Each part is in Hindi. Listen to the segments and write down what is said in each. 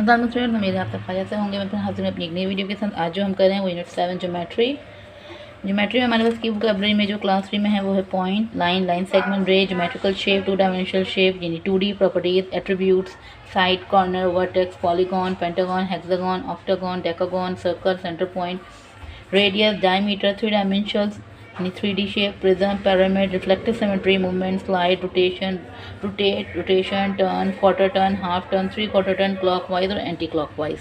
नमस्कार स्टूडेंट, मेरे आप तक खैरियत से होंगे। मैं फिर हाजिर हूँ अपनी एक नई वीडियो के साथ। आज जो हम कर रहे हैं वो यूनिट 7 ज्योमेट्री में हमारे पास की वोकैबुलरी में जो क्लास 3 में है वो है point, line, line segment, ray, geometrical shape, 2 dimensional shape यानी 2D properties, attributes, side, corner, vertex, polygon, pentagon, hexagon, octagon, decagon, circle, centre point, radius, diameter, 3 dimensionals यानी 3D shape, prism, pyramid, reflective symmetry, movement, slide, rotation, turn, quarter turn, half turn, 3/4 turn, clockwise और एंटी क्लॉकवाइज।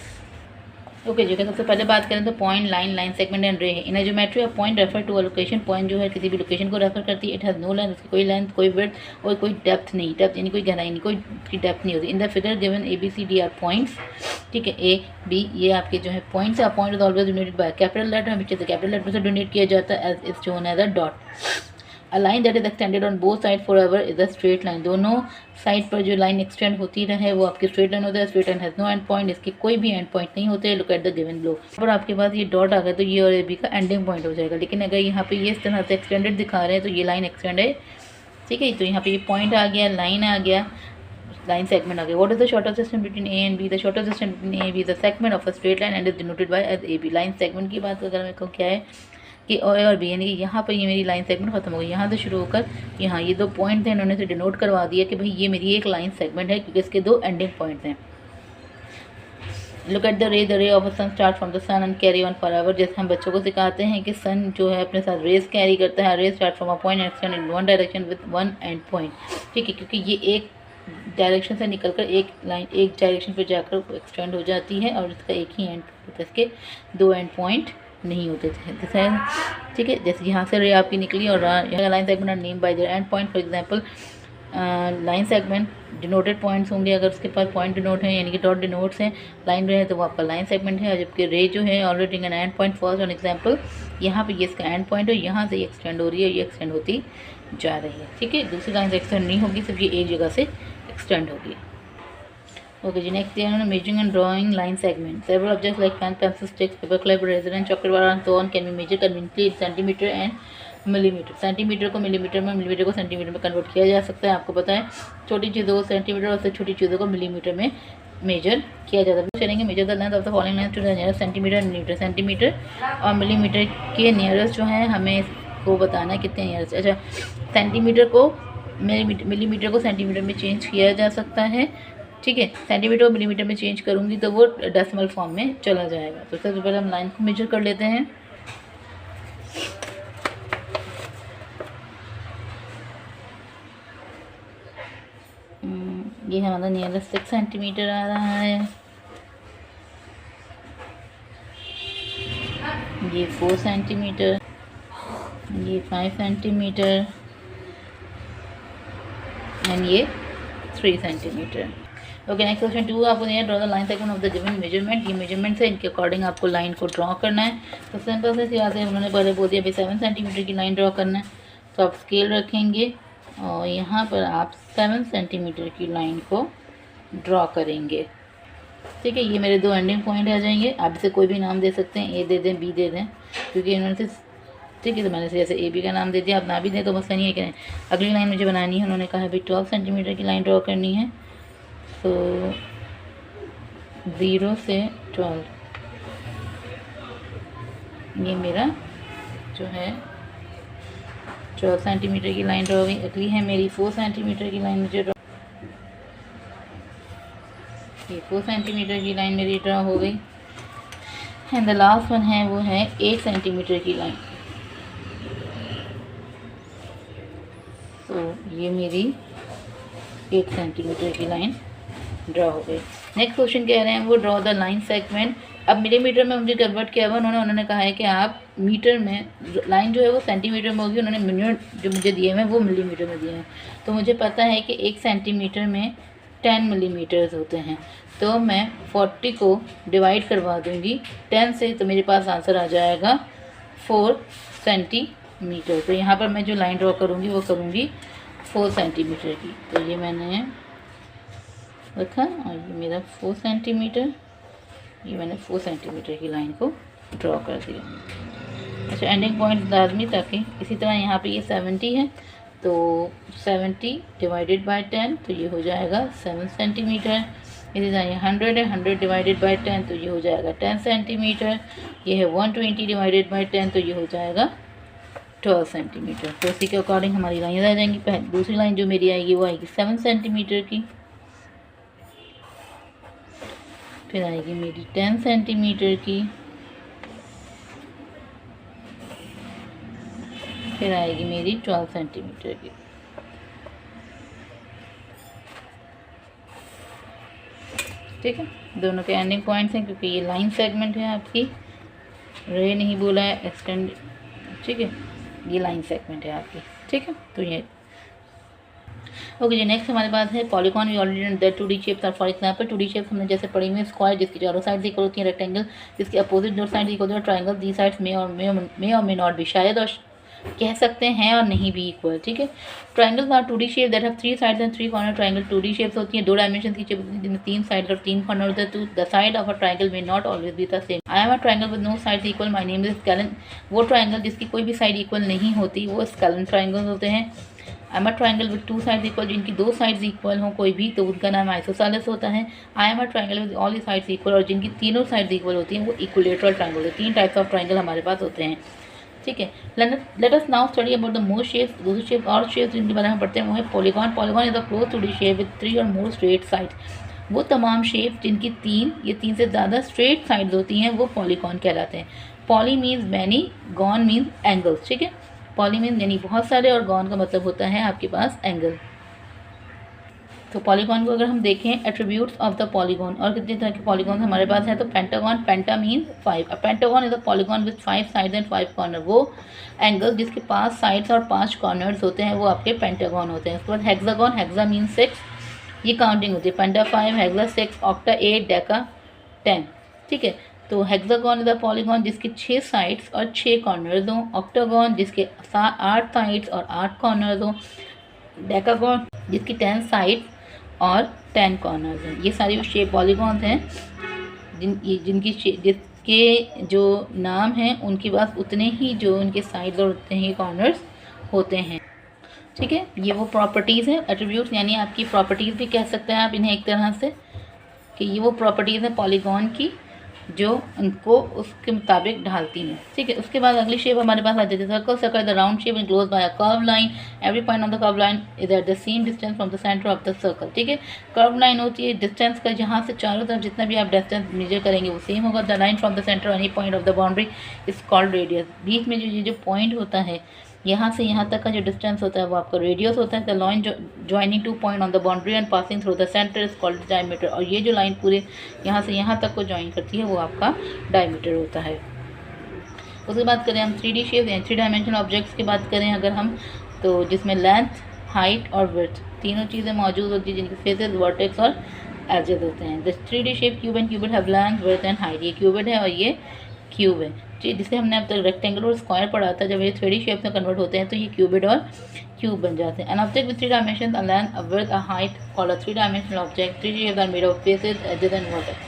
ओके जी, सबसे पहले बात करें तो point, line, line segment and ray. In geometry of point refer to a location. Point जो है किसी भी लोकेशन को रेफर करती है। इट हैज़ नो लेंथ, उसकी कोई लेंथ, कोई विड्थ और कोई डेप्थ नहीं। डेप्थ यानी कोई गहराई नहीं, कोई डेप्थ नहीं होती। In the figure given ABCD are points, ठीक है, A B ये आपके जो है पॉइंट्स है। Point is always denoted by capital letter, हमेशा से कैपिटल लेटर से डोनेट किया जाता है as is shown as a dot. A line that is extended on both sides forever is a straight line। दोनों साइड पर जो लाइन एक्सटेंड होती रहे वो आपकी स्ट्रेट लाइन होता है। Straight line has no end point, इसके कोई भी एंड पॉइंट नहीं होते। Look at the given below. पर आपके पास ये डॉट आ गया तो ये और ए बी का एंडिंग पॉइंट हो जाएगा। लेकिन अगर यहाँ पे ये इस तरह से एक्सटेंडेड दिखा रहे हैं तो ये लाइन एक्सटेंड है, ठीक है। तो यहाँ पे ये पॉइंट आ गया, लाइन आ गया, लाइन सेगमेंट आ गया। What is the shortest distance between A and B? The shortest distance between A and B the segment of a straight line and is denoted by as A B. Line segment की बात अगर मेरे को क्या है कि ओ और बी यानी कि यहाँ पर ये मेरी लाइन सेगमेंट खत्म हो गई। यहाँ से शुरू होकर यहाँ ये 2 पॉइंट थे, इन्होंने से डिनोट करवा दिया कि भाई ये मेरी एक लाइन सेगमेंट है क्योंकि इसके 2 एंडिंग पॉइंट्स हैं। Look at the ray of the sun start from the sun and carry on for ever. जैसे हम बच्चों को सिखाते हैं कि सन जो है अपने साथ रेज कैरी करता है। Rays start from a point and extend in one direction with one end point, ठीक है, क्योंकि ये एक डायरेक्शन से निकलकर एक लाइन एक डायरेक्शन पर जाकर एक्सटेंड हो जाती है और इसका एक ही एंड होता है, इसके 2 एंड पॉइंट नहीं होते थे, ठीक है। जैसे यहाँ से रे आपकी निकली और यहाँ line segment are name by their end point. For example line segment denoted points होंगे अगर उसके पास पॉइंट डिनोट है यानी कि डॉट डिनोट्स हैं। लाइन रे है तो वो आपका लाइन सेगमेंट है, और जबकि रे जो है already an end point falls on example. यहाँ पे ये इसका एंड पॉइंट है, यहाँ से ये एक्सटेंड हो रही है, ये एक्सटेंड होती जा रही है, ठीक है। दूसरी लाइन से एक्सटेंड नहीं होगी, सिर्फ ये एक जगह से एक्सटेंड होगी। ओके जी, नेक्स्ट है measuring and drawing line segment. Several objects like pen, pencil, sticks, paper clip, razor and chocolate bar and so on can be measure conveniently in centimetre and millimetre. Centimetre को मिलीमीटर में, मिलीमीटर को सेंटीमीटर में कन्वर्ट किया जा सकता है। आपको पता है छोटी चीज़ों को सेंटीमीटर और उससे छोटी चीज़ों को मिलीमीटर में मेजर किया जाता है। चलेंगे measure the length of the following lines to the nearest centimetre, millimetre. Centimetre और मिलीमीटर के नियरेस्ट जो है हमें इसको बताना है कितने नियरेस्ट। अच्छा, सेंटीमीटर को मिलीमीटर को सेंटीमीटर में चेंज किया जा सकता है, ठीक है। सेंटीमीटर और मिलीमीटर में चेंज करूँगी तो वो डेसिमल फॉर्म में चला जाएगा। तो सबसे पहले हम लाइन को मेजर कर लेते हैं। ये हमारा नियरेस्ट 6 सेंटीमीटर आ रहा है, ये 4 सेंटीमीटर, ये 5 सेंटीमीटर एंड ये 3 सेंटीमीटर। ओके, नेक्स्ट क्वेश्चन 2 आपको दिया draw the line segment of the given measurement. ये मेजरमेंट है, इनके अकॉर्डिंग आपको लाइन को ड्रॉ करना है। तो सिंपल से यहाँ से उन्होंने पहले बोल दिया भाई 7 सेंटीमीटर की लाइन ड्रॉ करना है, तो आप स्केल रखेंगे और यहाँ पर आप 7 सेंटीमीटर की लाइन को ड्रॉ करेंगे, ठीक है। ये मेरे 2 एंडिंग पॉइंट आ जाएंगे। आप इसे कोई भी नाम दे सकते हैं, ए दे दें, बी दे दें, क्योंकि इन्होंने से, ठीक है, तो मैंने जैसे ए बी का नाम दे दिया, आप ना भी दें तो मसला नहीं है कि अगली लाइन मुझे बनानी है। उन्होंने कहा भाई 12 सेंटीमीटर की लाइन ड्रॉ करनी है, तो 0 से 12 ये मेरा जो है 12 सेंटीमीटर की लाइन ड्रॉ हो गई। अगली है मेरी 4 सेंटीमीटर की लाइन मुझे ड्रॉ, ये 4 सेंटीमीटर की लाइन मेरी ड्रॉ हो गई। एंड द लास्ट वन है वो है 8 सेंटीमीटर की लाइन। तो ये मेरी 8 सेंटीमीटर की लाइन ड्रॉ हो गई। नेक्स्ट क्वेश्चन कह रहे हैं वो ड्रॉ द लाइन सेगमेंट। अब मिलीमीटर में मुझे कन्वर्ट किया हुआ उन्होंने कहा है कि आप मीटर में, लाइन जो है वो सेंटीमीटर में होगी, उन्होंने मिनट जो मुझे दिए हैं वो मिलीमीटर में दिए हैं। तो मुझे पता है कि 1 सेंटीमीटर में 10 मिलीमीटर्स होते हैं, तो मैं 40 को डिवाइड करवा दूँगी 10 से, तो मेरे पास आंसर आ जाएगा 4 सेंटीमीटर। तो यहाँ पर मैं जो लाइन ड्रॉ करूँगी वो करूँगी 4 सेंटीमीटर की। तो ये मैंने रखा और ये मेरा 4 सेंटीमीटर, ये मैंने 4 सेंटीमीटर की लाइन को ड्रॉ कर दिया। अच्छा, एंडिंग पॉइंट लाजमी, ताकि इसी तरह यहाँ पे ये 70 है, तो 70 डिवाइडेड बाय 10, तो ये हो जाएगा 7 सेंटीमीटर। इसी तरह 100 है, 100 डिवाइडेड बाई 10 तो ये हो जाएगा 10 सेंटीमीटर। ये है 120 डिवाइडेड बाई 10 तो ये हो जाएगा 12 सेंटीमीटर। तो इसी के अकॉर्डिंग हमारी लाइन आ जाएंगी। पहले दूसरी लाइन जो मेरी आएगी वो आएगी 7 सेंटीमीटर की, फिर आएगी मेरी 10 सेंटीमीटर की, फिर आएगी मेरी 12 सेंटीमीटर की। ठीक है, दोनों के एंडिंग पॉइंट्स हैं क्योंकि ये लाइन सेगमेंट है आपकी, रे नहीं बोला है, एक्सटेंड। ठीक है, ये लाइन सेगमेंट है आपकी। ठीक है, तो ये ओके जी। नेक्स्ट हमारे पास है polygon. We already that 2D shapes are, for example 2D shapes हमने जैसे पढ़ी हुई, स्क्वायर जिसकी चारों साइड इक्वल होती है, रेक्टेंगल जिसके अपोजिट दो साइड इक्वल होती है, ट्रायंगल दी साइड्स में और मे नॉट भी, शायद और कह सकते हैं और नहीं भी इक्वल। ठीक है, triangles are 2D shape that have 3 sides and 3 corner. Triangle 2D shapes होती हैं, 2 डायमेंशन की शेप जिनमें 3 साइड और 3 कॉर्नर होते हैं। The side of a triangle may not always be the same. I am a triangle with no sides equal, my name is scalene. वो ट्रायंगल जिसकी कोई भी साइड इक्वल नहीं होती वो स्केलन ट्रायंगल्स होते हैं। आई am a triangle with 2 sides equal, जिनकी 2 साइड्स इक्वल हो कोई भी तो उनका नाम आइसोसेलेस होता है। आई am a triangle with all the sides equal, और जिनकी तीनों साइड्स इक्वल होती हैं वो इक्विलेटरल ट्रायंगल है। 3 टाइप्स ऑफ ट्रायंगल हमारे पास होते हैं। ठीक है, let us now study about the most shapes. दूसरी शेप और शेप्स जिनके बारे में पढ़ते हैं वो है polygon. Polygon is a close 2D shape with 3 और मोर स्ट्रेट साइड्स। वो तमाम शेप जिनकी 3 से ज़्यादा स्ट्रेट साइड्स होती हैं वो पॉलीगॉन कहलाते हैं। Poly means many, gone means angles. ठीक है, पॉली मीन्स यानी बहुत सारे, और गॉन का मतलब होता है आपके पास एंगल। तो पॉलीगॉन को अगर हम देखें, एट्रीब्यूट्स ऑफ द पॉलीगॉन, और कितने तरह के पॉलीगॉन हमारे पास है, तो pentagon, penta means 5। A pentagon is a polygon with 5 sides and 5 corner. वो एंगल जिसके 5 साइड्स और 5 कॉर्नर्स होते हैं वो आपके पेंटागॉन होते हैं। उसके बाद हेक्सागॉन, हेक्सा मीन्स 6, ये काउंटिंग होती है। पेंटा 5, हेक्सा 6, ऑक्टा 8, डेका 10। ठीक है, तो हेक्सागॉन इज अ पॉलीगॉन जिसके 6 साइड्स और 6 कॉर्नर्स हों। ऑक्टागॉन जिसके 8 साइड्स और 8 कॉर्नर्स हों। डेकागॉन जिसकी 10 साइड्स और 10 कॉर्नर्स हैं। ये सारी शेप पॉलीगॉन्स हैं जिसके जो नाम हैं उनके पास उतने ही जो उनके साइड्स और उतने ही कॉर्नर्स होते हैं। ठीक है, ये वो प्रॉपर्टीज़ हैं, एट्रीब्यूट्स यानी आपकी प्रॉपर्टीज़ भी कह सकते हैं आप इन्हें एक तरह से, कि ये वो प्रॉपर्टीज़ हैं पॉलीगॉन की जो उनको उसके मुताबिक ढालती हैं। ठीक है, उसके बाद अगली शेप हमारे पास आ जाती है circle. Circle the round shape enclose by a curve line. Every point on the curve line is at the same distance from the centre of the circle. ठीक है, कर्व लाइन होती है डिस्टेंस का, जहाँ से चारों तरफ जितना भी आप डिस्टेंस मेजर करेंगे वो सेम होगा। The line from the centre any point of the boundary is called radius. बीच में जो पॉइंट होता है, यहाँ से यहाँ तक का जो डिस्टेंस होता है वो आपका रेडियस होता है। The line joining 2 point on the boundary and passing through the centre is called diameter. और ये जो लाइन पूरे यहाँ से यहाँ तक को ज्वाइन करती है वो आपका डायमीटर होता है। उसके बाद करें हम 3D शेप यानी 3 डायमेंशनल ऑब्जेक्ट्स की बात करें अगर हम, तो जिसमें लेंथ, हाइट और विड्थ तीनों चीज़ें मौजूद होती हैं, जिनके फेसेस, वर्टेक्स और एजेस होते हैं। The 3D shape cube and cuboid have length, width and height. ये क्यूबिड है और ये क्यूब है जी, जिसे हमने अब तक रेक्टेंगल और स्क्वायर पढ़ा था। जब ये 3D शेप में कन्वर्ट होते हैं तो ये क्यूबिड और क्यूब बन जाते हैं। An object with 3 dimension, a length, a width, a height called a 3 dimensional object. 3D shapes are made of faces, edges and vertex.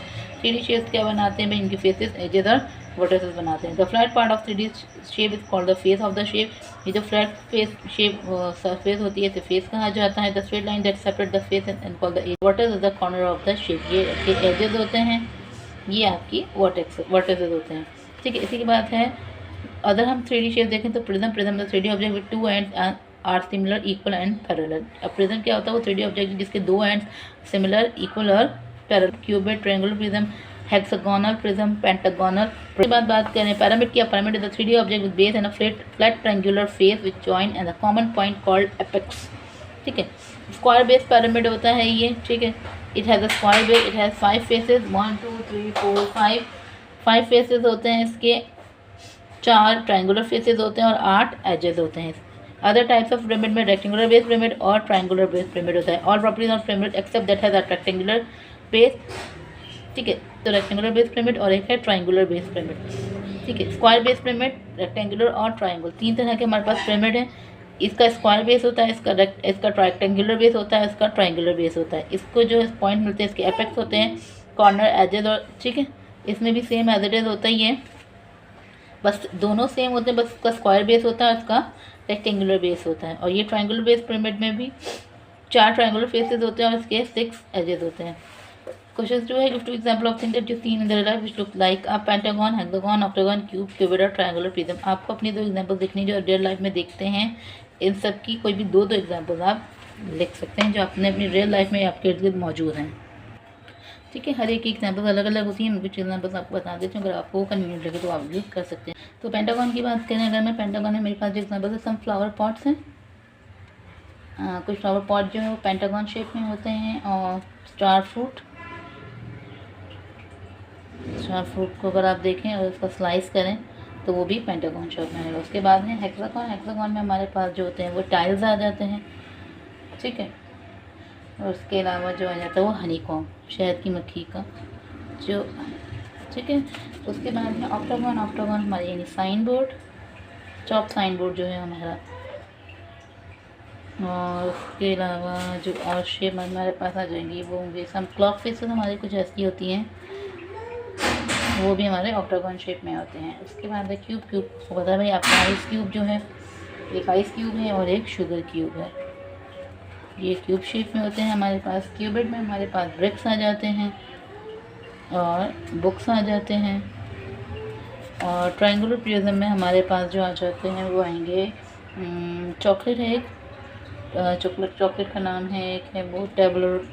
3D shapes क्या बनाते हैं भाई, इनके फेसेस, एजेस और वर्टेक्स बनाते हैं। The flat part of 3D shape is called the face of the shape. ये जो फ्लैट फेस शेप सरफेस होती है इसे फेस कहा जाता है। The straight line that separate the face and called the edge. Vertex is the corner of the shape. ये आपके एजेस होते हैं, ये आपकी वर्टेक्सेस होते हैं। ठीक है, इसी के बाद है अगर हम 3D शेप देखें तो prism. Prism the 3D object with 2 ends are similar, equal and parallel. अब प्रिज्म क्या होता है, वो 3D ऑब्जेक्ट जिसके 2 एंड्स सिमिलर, इक्वल और parallel. Cuboid, triangular prism, hexagonal prism, pentagonal. इसके बाद बात करें पैरामिड की। Pyramid is the 3D object with base and a flat triangular face with join and a common point called apex. ठीक है, स्क्वायर बेस पैरामिड होता है ये। ठीक है, it has a square base, it has 5 faces, 1 2 3 4 5 faces होते हैं इसके, 4 ट्रायंगुलर फेसेस होते हैं और 8 एजेस होते हैं। अदर टाइप्स ऑफ पिरामिड में रेक्टेंगुलर बेस पिरामिड और ट्रायंगुलर बेस पिरामिड होता है। All properties of pyramid except that has a rectangular base. ठीक है, तो रेक्टेंगुलर बेस पिरामिड और एक है ट्रायंगुलर बेस पिरामिड। ठीक है, स्क्वायर बेस पिरामिड, रेक्टेंगुलर और ट्रायंगुलर, 3 तरह के हमारे पास पिरामिड है। इसका स्क्वायर बेस होता है, इसका रेक्टेंगुलर बेस होता है, इसका ट्रायंगुलर बेस होता है। इसको जो पॉइंट मिलते हैं इसके एपेक्स होते हैं, कॉर्नर, एजेस और ठीक है, इसमें भी सेम एज इट इज होता ही है, बस दोनों सेम होते हैं, बस उसका स्क्वायर बेस होता है, उसका रेक्टेंगुलर बेस होता है। और ये ट्रायंगुलर बेस पिरामिड में भी 4 ट्रायंगुलर फेसेस होते हैं और इसके 6 एजेस होते हैं। क्वेश्चन जो है, give to example of thing that you seen in the real life which look like a pentagon, hexagon, octagon, cube, cuboid और ट्रायंगुलर प्रिज्म। आपको अपनी 2 एग्जांपल देखनी जो रियल लाइफ में देखते हैं, इन सब की कोई भी 2 एग्जांपल आप लिख सकते हैं जो आपने अपनी रियल लाइफ में आपके इर्द गिर्द मौजूद हैं। ठीक है, हर एक की एग्जांपल अलग अलग होती हैं। मैं कुछ एग्जांपल्स आपको बता देती हूँ, अगर आपको कन्वीनियंट लगे तो आप यूज़ कर सकते हैं। तो पेंटागन की बात करें अगर मैं, पेंटागन में मेरे पास जो एग्जांपल है, सम फ्लावर पॉट्स हैं। कुछ फ्लावर पॉट जो है वो पेंटागन शेप में होते हैं। और स्टार फ्रूट को अगर आप देखें और उसका स्लाइस करें तो वो भी पेंटागन शेप में है। उसके बाद है हेक्सागन। हेक्सागन में हमारे पास जो होते हैं वो टाइल्स आ जाते हैं। ठीक है, और उसके अलावा जो आ जाता है वो हनीकॉम्ब, शहद की मक्खी का जो। ठीक है, उसके बाद है ऑक्टागन। ऑक्टागन हमारे यानी sign board, chop sign board जो है हमारा। और उसके अलावा जो और शेप हमारे पास आ जाएंगी वो होंगे सम क्लॉक फेसेस, हमारी कुछ ऐसी होती हैं, वो भी हमारे ऑक्टागन शेप में होते हैं। उसके बाद है क्यूब। क्यूब को पता है भाई आपका, आइस क्यूब जो है, एक आइस क्यूब है और एक शुगर क्यूब है। ये क्यूब शेप में होते हैं हमारे पास। क्यूबिड में हमारे पास ब्रिक्स आ जाते हैं और बुक्स आ जाते हैं। और ट्रायंगुलर प्रिज्म में हमारे पास जो आ जाते हैं वो आएंगे चॉकलेट है एक, चॉकलेट का नाम है एक है वो टेबलरोन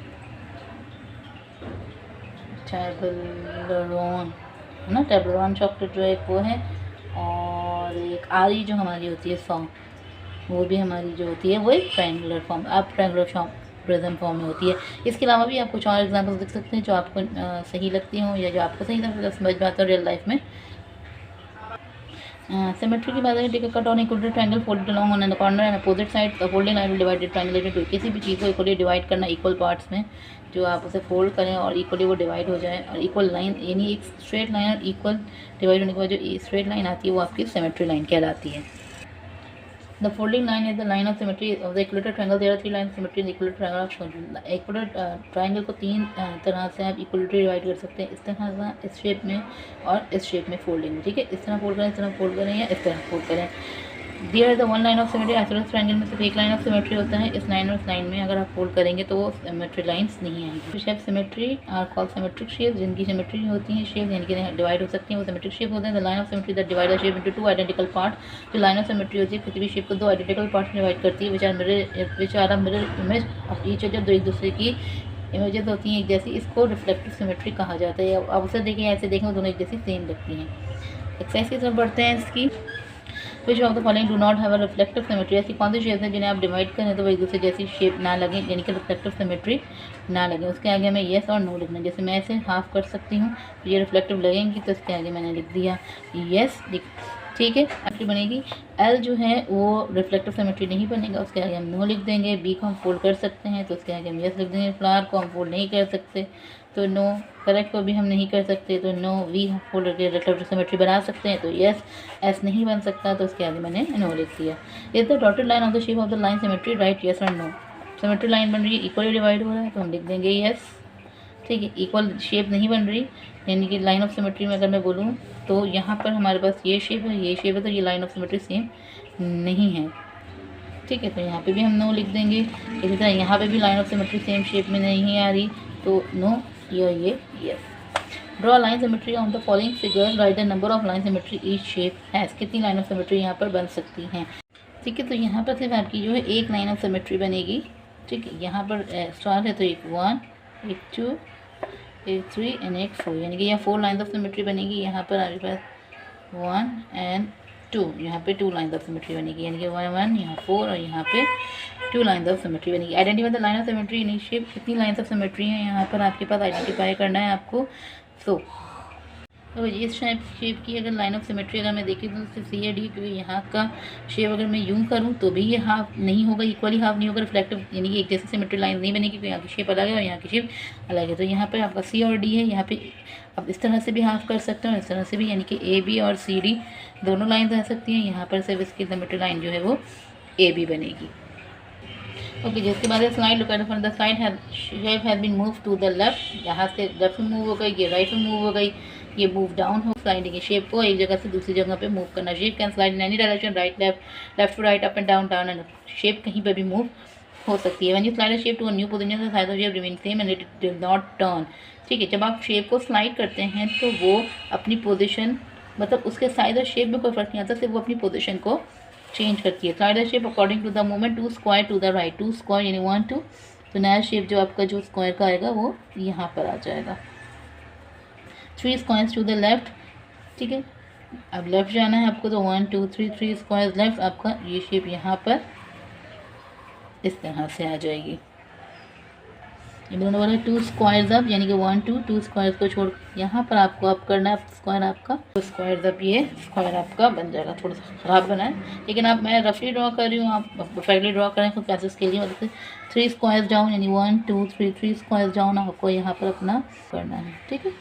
है ना, टेबलरोन चॉकलेट जो है एक वो है। और एक आरी जो हमारी होती है सॉन्ग, वो भी हमारी जो होती है वो एक ट्रायंगुलर फॉर्म, अब ट्रायंगुलर फॉर्म प्रिज्म फॉर्म में होती है। इसके अलावा भी आप कुछ और एग्जांपल्स देख सकते हैं जो आपको सही लगती हों या जो आपको सही समझ में आता है रियल लाइफ में। सिमेट्री की बात करें, take a cut on equal triangle folded along on the corner and opposite side, the folding line will divide the triangle into. किसी भी चीज़ को इक्वली डिवाइड करना इक्वल पार्ट्स में, जो आप उसे फोल्ड करें और इक्वली वो डिवाइड हो जाए, और इक्वल लाइन यानी एक स्ट्रेट लाइन और इक्वल डिवाइड होने के बाद जो स्ट्रेट लाइन आती है वो आपकी सिमेट्री लाइन कहलाती है। The folding line is the line of symmetry of the equilateral triangle. There are 3 lines of symmetry in the equilateral triangle of shown. Equilateral triangle को 3 तरह से आप इक्वलिटरी डिवाइड कर सकते हैं, इस तरह से, इस शेप में और इस शेप में फोल्डिंग में। ठीक है, इस तरह फोल्ड करें, इस तरह फोल्ड करें या इस तरह फोल्ड करें। There the 1 line of symmetry. Isosceles triangle में सिर्फ एक लाइन ऑफ सिमेट्री होता है। इस लाइन और इस लाइन में अगर आप फोल्ड करेंगे तो वो सिमेट्री लाइंस नहीं आएंगी। Shape symmetry are called symmetric shape, जिनकी सिमेट्री होती है शेप यानी कि डिवाइड हो सकती हैं वो सिमेट्रिक शेप होते हैं। The line of symmetry that divide the shape into 2 identical part. जो लाइन ऑफ सिमेट्री होती है किसी भी शेप को 2 आइडेंटिकल पार्ट में डिवाइड करती है, which are mirror image of each other, जो एक दूसरे की इमेजेस होती हैं एक जैसी। इसको रिफ्लेक्टिव सिमेट्री कहा जाता है। आप उसे देखें ऐसे देखें, दोनों एक जैसी सेम लगती हैं। एक्सरसाइज की तरफ बढ़ते हैं इसकी। Which of the following do not have a reflective symmetry. ऐसी कौन सी शेप हैं जिन्हें आप डिवाइड करें तो वो एक दूसरे जैसी शेप ना लगे, यानी कि रिफ्लेक्टिव सिमेट्री ना लगे। उसके आगे हमें येस और नो लिखना है। जैसे मैं ऐसे हाफ कर सकती हूँ तो ये रिफ्लेक्टिव लगेंगी, तो इसके आगे मैंने लिख दिया येस। ठीक है, सिमेट्री बनेगी। एल जो है वो रिफ्लेक्टिव सिमेट्री नहीं बनेगा, उसके आगे हम नो लिख देंगे। बी को हम फोल्ड कर सकते हैं तो उसके आगे हम येस लिख देंगे। फ्लावर को हम फोल्ड नहीं कर सकते तो नो। करेक्ट को भी हम नहीं कर सकते तो नो। वी हम फोल्ड करके रिफ्लेक्टिव सिमेट्री बना सकते हैं तो येस। एस नहीं बन सकता तो उसके आगे मैंने नो लिख दिया। Is the dotted line of the shape of the line symmetry, right yes और नो। सिमेट्री लाइन बन रही है, इक्वली डिवाइड हो रहा है तो हम लिख देंगे येस। ठीक है, इक्वल शेप नहीं बन रही, यानी कि लाइन ऑफ सिमेट्री में अगर मैं बोलूँ तो यहाँ पर हमारे पास ये शेप है, ये शेप है, तो ये लाइन ऑफ सिमेट्री सेम नहीं है। ठीक है, तो यहाँ पे भी हम नो लिख देंगे। इसी तरह यहाँ पे भी line of symmetry same shape में नहीं आ रही तो नो, ये yes. Draw line symmetry on the following figure, right the number of line symmetry each shape has. कितनी लाइन ऑफ सिमेट्री यहाँ पर बन सकती हैं। ठीक है, तो यहाँ पर सिर्फ आपकी जो है एक लाइन ऑफ सिमेट्री बनेगी। ठीक है, यहाँ पर स्टार है तो एक 1, एक 2, एक 3 एंड एक 4, यानी कि यहाँ 4 लाइन ऑफ सिमेट्री बनेगी। यहाँ पर आपके पास 1 एंड 2, यहाँ पे 2 लाइन ऑफ सिमेट्री बनेगी, यानी कि 1 1, यहाँ 4 और यहाँ पे 2 लाइन ऑफ सिमेट्री बनेगी। Identify the line of symmetry in shape. कितनी लाइन ऑफ सिमेट्री है यहाँ पर आपके पास आइडेंटिफाई करना है आपको। तो इस शेप की अगर लाइन ऑफ सिमेट्री अगर मैं देखी तो सिर्फ सी है डी, क्योंकि यहाँ का शेप अगर मैं यूँ करूँ तो भी ये हाफ नहीं होगा, इक्वली हाफ नहीं होगा, रिफ्लेक्टिव यानी कि एक जैसे सिमेट्री लाइन नहीं बनेगी, क्योंकि यहाँ की शेप अलग है और यहाँ की शेप अलग है। तो यहाँ पर आपका सी और डी है। यहाँ पे अब इस तरह से भी हाफ कर सकते हैं और इस तरह से भी, यानी कि ए बी और सी डी दोनों लाइन आ सकती हैं। यहाँ पर सिर्फ इसकी सिमेट्री लाइन जो है वो ए बी बनेगी। ओके, जिसके बाद slide look at from the side shape has been move to the left. यहाँ से लेफ्ट में मूव हो गई, ये राइट में मूव हो गई, ये मूव डाउन हो। स्लाइडिंग के शेप को एक जगह से दूसरी जगह पे मूव करना। Shape can slide in any direction, right left, left to right, up and down, down and. Shape कहीं पे भी मूव हो सकती है। When you slide the shape to a new position the size of shape remain same and it does not turn. ठीक है, जब आप शेप को स्लाइड करते हैं तो वो अपनी पोजीशन, मतलब उसके साइज और शेप में कोई फर्क नहीं आता, सिर्फ वो अपनी पोजीशन को चेंज करती है। Slide the shape according to the movement, two square to the right, two square यानी 1 2, तो नया शेप जो आपका जो स्क्वायर का आएगा वो यहाँ पर आ जाएगा। 3 स्क्वायर्स टू द लेफ्ट। ठीक है, अब लेफ्ट जाना है आपको तो 1 2 3, 3 स्क्वायर्स लेफ्ट, आपका ये शेप यहाँ पर इस तरह से आ जाएगी। ये मैंने बोला 2 स्क्वायर्स अप, यानी कि 1 2, 2 स्क्वायर्स को छोड़ यहाँ पर आपको अप करना है स्क्वायर आपका, तो स्क्वायर्स अप ये स्क्वायर आपका बन जाएगा। थोड़ा सा ख़राब बना है लेकिन आप, मैं रफली ड्रॉ कर रही हूँ, आप परफेक्टली ड्रॉ करें खुद क्लासेस के लिए। मतलब 3 स्क्वायर्स डाउन यानी 1 2 3, 3 स्क्वायर्स डाउन आपको यहाँ पर अपना करना है। ठीक है,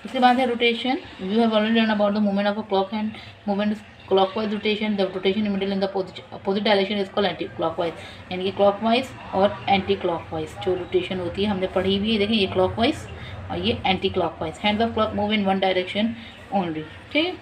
इसके बाद है rotation. You have already learn about the movement of a clock and movement clockwise rotation. The rotation in middle in the opposite direction is called anti clockwise, यानी कि क्लॉकवाइज और एंटी क्लॉकवाइज जो रोटेशन होती है हमने पढ़ी हुई है। देखिए ये क्लॉकवाइज और ये anti clockwise. Hands of clock move in one direction only. ठीक है,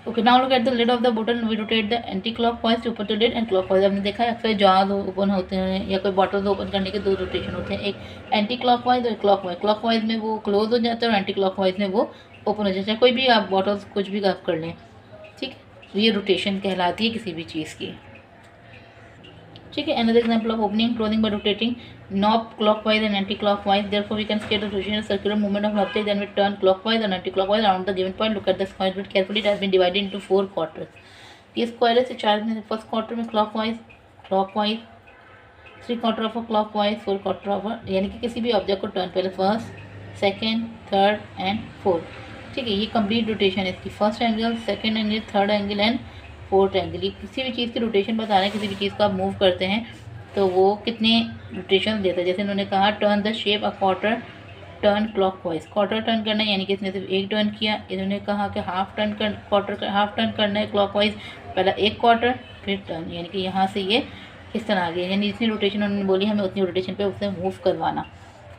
okay, now look at the lid of the bottle. We rotate the anti clockwise to open the lid and clockwise. हमने देखा है अक्सर जार्स ओपन होते हैं या कोई बॉटल्स ओपन करने के 2 रोटेशन होते हैं, एक एंटी क्लॉकवाइज और क्लॉकवाइज। क्लॉकवाइज में वो क्लोज हो जाता है और एंटी क्लॉकवाइज में वो ओपन हो जाता है। कोई भी आप बॉटल्स कुछ भी आप कर लें, ठीक है, तो ये रोटेशन कहलाती है किसी भी चीज़ की। ठीक है, another example of opening closing bye rotating knob clockwise and anti-clockwise. Therefore, we can state the rotation as circular movement of an object. Then we turn clockwise and anti-clockwise around the given point. Look at the square bit carefully. It has been divided into 4 quarters. ये स्क्वायर है 4 में, फर्स्ट क्वार्टर में clockwise, clockwise, 3 quarter of a clockwise, 4 quarter of a, यानी कि किसी भी ऑब्जेक्ट को टर्न पहले first, second, third and fourth. ठीक है, ये कंप्लीट रोटेशन है इसकी। First angle, second angle, third angle and fourth angle. ये किसी भी चीज़ की रोटेशन बता रहे हैं, किसी भी चीज़ को आप मूव करते हैं तो वो कितने रोटेशन देता है। जैसे उन्होंने कहा turn the shape a quarter turn clockwise, quarter turn करना है यानी कि इसने सिर्फ एक टर्न किया। इन्होंने कहा कि हाफ टर्न कर क्वार्टर हाफ टर्न करना है क्लॉकवाइज, पहला एक क्वार्टर फिर टर्न, यानी कि यहाँ से ये किस तरह आ गया, यानी जितनी रोटेशन उन्होंने बोली हमें उतनी रोटेशन पे उससे मूव करवाना।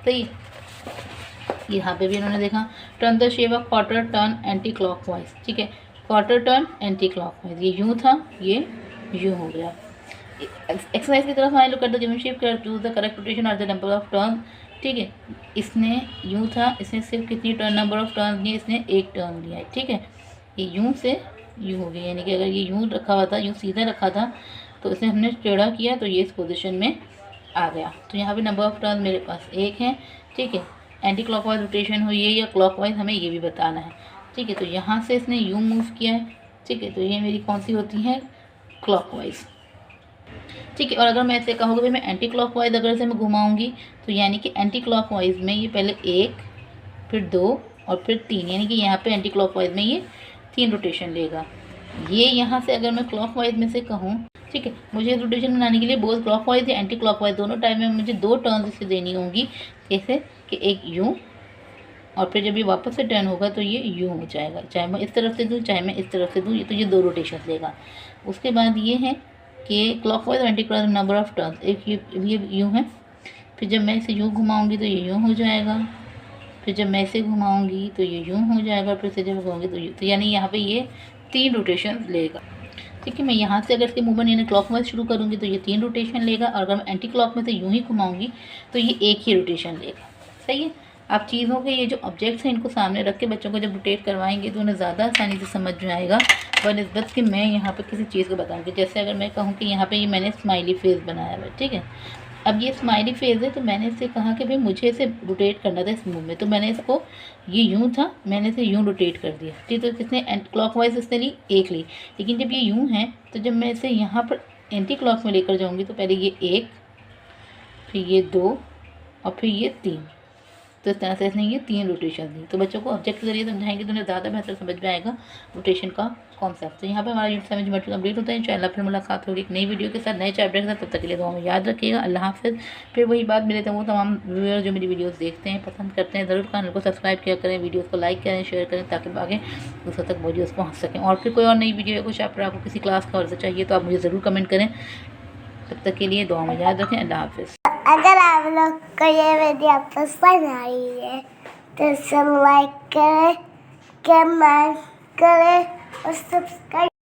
सही, यहाँ पे भी इन्होंने देखा turn the shape of quarter turn anti clockwise. ठीक है, क्वार्टर टर्न एंटी क्लॉकवाइज, ये यूँ था, ये यूँ हो गया। एक्सरसाइज की तरफ आए, look at the given shape, choose the correct rotation और द नंबर ऑफ टर्न। ठीक है, इसने यूँ था, इसने सिर्फ कितनी टर्न नंबर ऑफ टर्न दिए, इसने एक टर्न दिया है। ठीक है, ये यूँ से यूँ हो गया, यानी कि अगर ये यूँ रखा हुआ था, यूँ सीधा रखा था तो इसने हमने टेढ़ा किया तो ये इस पोजीशन में आ गया। तो यहाँ पे नंबर ऑफ टर्न मेरे पास 1 है। ठीक है, एंटी क्लॉकवाइज रोटेशन हुई है या क्लॉकवाइज हमें ये भी बताना है। ठीक है, तो यहाँ से इसने यूँ मूव किया है। ठीक है, तो ये मेरी कौन सी होती है, क्लॉकवाइज। ठीक है, और अगर मैं ऐसे कहूँगी भाई मैं एंटी क्लॉकवाइज अगर से मैं घुमाऊँगी तो यानी कि एंटी क्लॉकवाइज में ये पहले 1 फिर 2 और फिर 3, यानी कि यहाँ पे एंटी क्लॉकवाइज में ये 3 रोटेशन लेगा। ये यहाँ से अगर मैं क्लॉकवाइज में से कहूँ, ठीक है, मुझे रोटेशन बनाने के लिए बोथ क्लॉकवाइज या एंटी क्लॉकवाइज दोनों टाइम में मुझे 2 टर्न इसे देनी होंगी। जैसे कि एक यूँ और फिर जब ये वापस से टर्न होगा तो ये यूँ हो जाएगा, चाहे मैं इस तरफ से दूँ चाहे मैं इस तरफ से दूँ, तो ये 2 रोटेशन लेगा। उसके बाद ये है कि क्लॉकवाइज और anti clockwise number of turns, एक ये यूँ है, फिर जब मैं इसे यूँ घुमाऊँगी तो ये यूँ हो जाएगा, फिर जब मैं इसे घुमाऊँगी तो ये यूँ हो जाएगा, फिर से जब घुमाऊँगी तो यूँ, तो यानी यहाँ पे ये 3 रोटेशन लेगा। ठीक है, मैं यहाँ से अगर इसके मूवमेंट यानी क्लॉकवाइज शुरू करूँगी तो ये 3 रोटेशन लेगा, और अगर मैं एंटी क्लॉक में से यूँ ही घुमाऊँगी तो ये 1 ही रोटेशन लेगा। सही है, आप चीज़ों के ये जो ऑब्जेक्ट्स हैं इनको सामने रख के बच्चों को जब रोटेट करवाएंगे तो उन्हें ज़्यादा आसानी से समझ में आएगा बनस्बत कि मैं यहाँ पे किसी चीज़ को बताऊँगी। जैसे अगर मैं कहूँ कि यहाँ पे ये मैंने स्माइली फेस बनाया हुआ है। ठीक है, अब ये स्माइली फेस है तो मैंने इससे कहा कि भाई मुझे इसे रोटेट करना था इस मूव में, तो मैंने इसको, ये यूँ था, मैंने इसे यूँ रोटेट कर दिया। ठीक, तो किसने क्लॉकवाइज इसने ली, 1 ली, लेकिन जब ये यूँ है तो जब मैं इसे यहाँ पर एंटी क्लॉक में लेकर जाऊँगी तो पहले ये 1, फिर ये 2 और फिर ये 3, तो इस तरह से इसने ये 3 रोटेशन दी। तो बच्चों को ऑब्जेक्ट के जरिए समझाएंगे तो उन्हें ज़्यादा बेहतर समझ में आएगा रोटेशन का कॉन्सेप्ट। तो यहाँ पे हमारा यूनिट 7 ज्योमेट्री कंप्लीट होता है। इंशाल्लाह फिर मुलाकात होगी एक नई वीडियो के साथ, नए चैप्टर के साथ। तब तक के लिए दुआ में याद रखिएगा। अल्लाह हाफ़िज़। फिर वही बात, मिले थे वो तमाम व्यूअर जो मेरी वीडियोज़ देखते हैं, पसंद करते हैं, ज़रूर चैनल को सब्सक्राइब किया करें, वीडियोज़ को लाइक करें, शेयर करें, ताकि आगे दूसरों तक वीडियोज़ पहुँच सकें। और फिर कोई और नई वीडियो या कोई चैप्टर आपको किसी क्लास का और से चाहिए तो आप मुझे ज़रूर कमेंट करें। तब तक के लिए दुआ में याद रखें। अल्लाह हाफ़िज़। अगर आप लोग को ये वीडियो पसंद आई है तो इसे लाइक करें, कमेंट करें और सब्सक्राइब